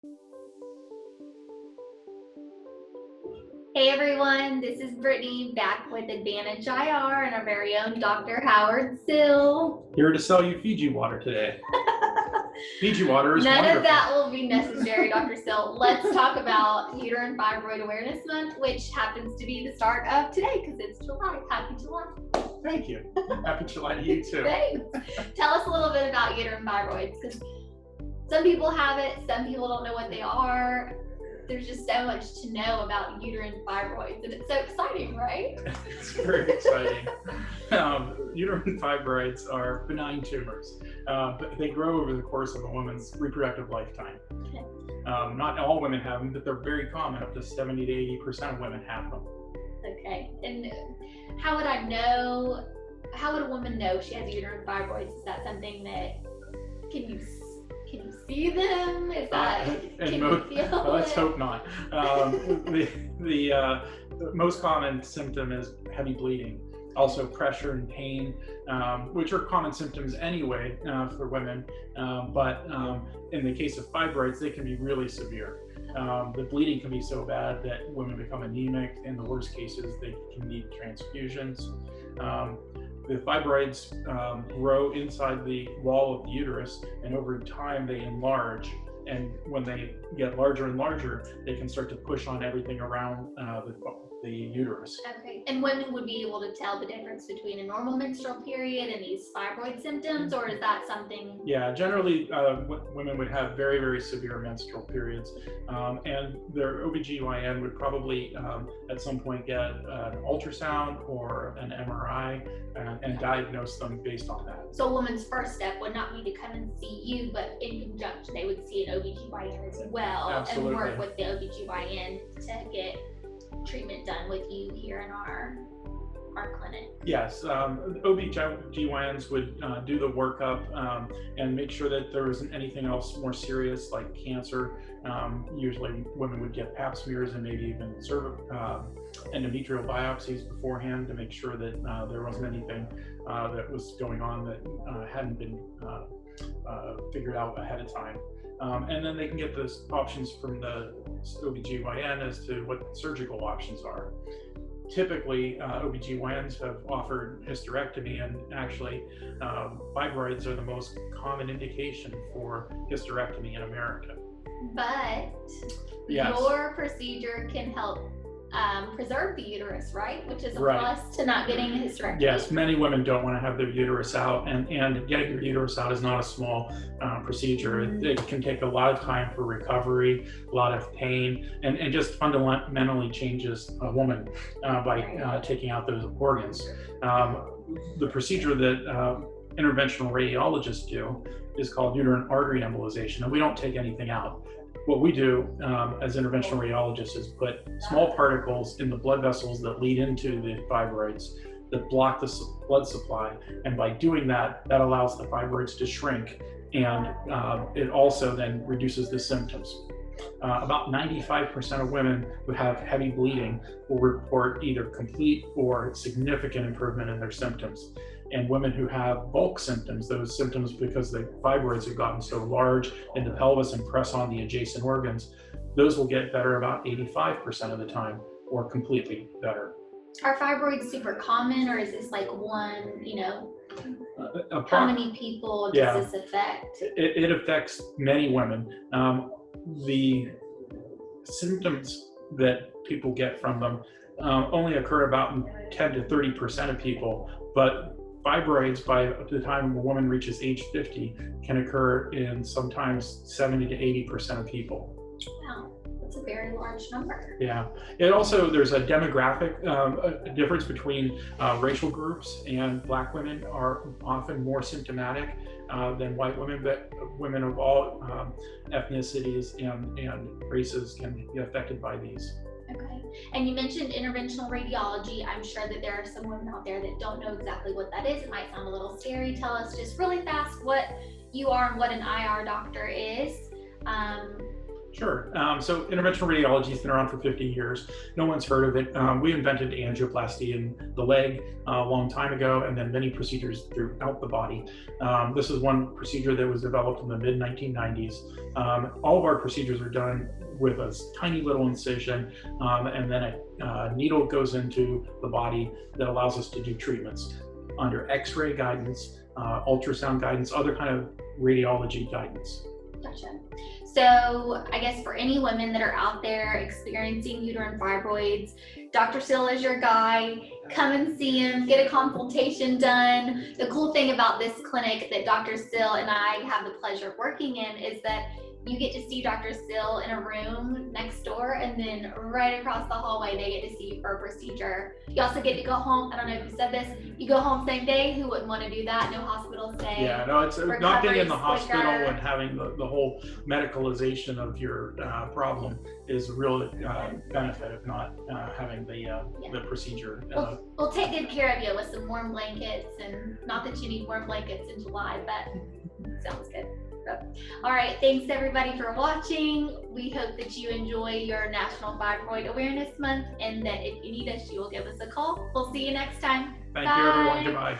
Hey everyone, this is Brittany back with Advantage IR and our very own Dr. Howard Sill. Here to sell you Fiji water today. Fiji water is None wonderful. of that will be necessary, Dr. Sill. Let's talk about Uterine Fibroid Awareness Month, which happens to be the start of today because it's July. Happy July. Thank you. Happy July to you too. Thanks. Tell us a little bit about uterine fibroids because some people have it, some people don't know what they are. There's just so much to know about uterine fibroids, and it's so exciting, right? It's very exciting. Uterine fibroids are benign tumors, but they grow over the course of a woman's reproductive lifetime. Okay. Not all women have them, but they're very common. Up to 70 to 80% of women have them. Okay, and how would I know? How would a woman know she has uterine fibroids? Is that something that can you see them? Is that can you feel let's it? hope not. The most common symptom is heavy bleeding. Also pressure and pain, which are common symptoms anyway for women, but in the case of fibroids, they can be really severe. The bleeding can be so bad that women become anemic. In the worst cases, they can need transfusions. The fibroids grow inside the wall of the uterus, and over time they enlarge. And when they get larger and larger, they can start to push on everything around the uterus. Okay, and women would be able to tell the difference between a normal menstrual period and these fibroid symptoms, or is that something? Yeah, generally women would have very, very severe menstrual periods, and their OBGYN would probably at some point get an ultrasound or an MRI and diagnose them based on that. So a woman's first step would not be to come and see you, but in conjunction they would see an OBGYN as well. Absolutely. And work with the OBGYN to get treatment done with you here in our clinic. Yes, OBGYNs would do the workup and make sure that there isn't anything else more serious like cancer. Usually women would get pap smears and maybe even endometrial biopsies beforehand to make sure that there wasn't anything that was going on that hadn't been figured out ahead of time. And then they can get those options from the OBGYN as to what surgical options are. Typically, OBGYNs have offered hysterectomy, and actually fibroids are the most common indication for hysterectomy in America. But yes. Your procedure can help preserve the uterus, right? Which is a Right. plus to not getting a hysterectomy. Yes, many women don't want to have their uterus out, and getting your uterus out is not a small procedure. It can take a lot of time for recovery, a lot of pain, and just fundamentally changes a woman by taking out those organs. The procedure that interventional radiologists do is called uterine artery embolization, and we don't take anything out. What we do as interventional radiologists is put small particles in the blood vessels that lead into the fibroids that block the blood supply. And by doing that, that allows the fibroids to shrink, and it also then reduces the symptoms. About 95% of women who have heavy bleeding will report either complete or significant improvement in their symptoms. And women who have bulk symptoms, those symptoms because the fibroids have gotten so large in the pelvis and press on the adjacent organs, those will get better about 85% of the time, or completely better. Are fibroids super common, or is this like one, how many people does this affect? It affects many women. The symptoms that people get from them only occur about in 10 to 30% of people, but fibroids by the time a woman reaches age 50 can occur in sometimes 70 to 80% of people. Wow, that's a very large number. Yeah, there's a demographic difference between racial groups, and Black women are often more symptomatic than white women, but women of all ethnicities and races can be affected by these. Okay, and you mentioned interventional radiology. I'm sure that there are some women out there that don't know exactly what that is. It might sound a little scary. Tell us just really fast what you are and what an IR doctor is. Sure. So interventional radiology has been around for 50 years. No one's heard of it. We invented angioplasty in the leg a long time ago, and then many procedures throughout the body. This is one procedure that was developed in the mid-1990s. All of our procedures are done with a tiny little incision, and then a needle goes into the body that allows us to do treatments under X-ray guidance, ultrasound guidance, other kind of radiology guidance. Gotcha. So I guess for any women that are out there experiencing uterine fibroids, Dr. Sill is your guy. Come and see him, get a consultation done. The cool thing about this clinic that Dr. Sill and I have the pleasure of working in is that you get to see Dr. Sill in a room next door, and then right across the hallway, they get to see you for a procedure. You also get to go home. I don't know if you said this. You go home same day. Who wouldn't want to do that? No hospital stay. Yeah, no, it's not being in the hospital quicker. and having the whole medicalization of your problem is a real benefit of not having the procedure. We'll take good care of you with some warm blankets, and not that you need warm blankets in July, but sounds good. So, all right, thanks everybody for watching. We hope that you enjoy your National Fibroid Awareness Month, and that if you need us, you will give us a call. We'll see you next time. Thank you, everyone. Goodbye.